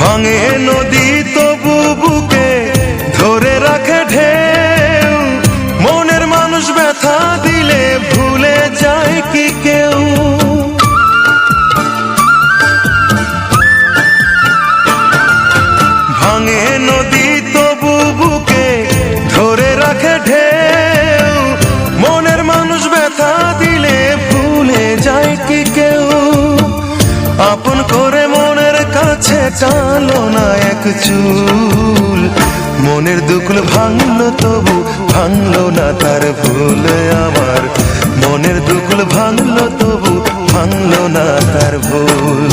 ভাঙে নদী তবু বুকে ধরে রাখে ঢেউ, মনের মানুষ ব্যথা দিলে ভুলে যায় কি কেউ? ভাঙে নদী তবু বুকে ধরে রাখে ঢেউ, মনের মানুষ ব্যথা দিলে ভুলে যায় কি কেউ? আপন করে মনের কাছে টানো না এক চুল, মনের দুকুল ভাঙলো তবু ভাঙলো না তার ভুল। আমার মনের দুকুল ভাঙলো তবু ভাঙলো না তার ভুল।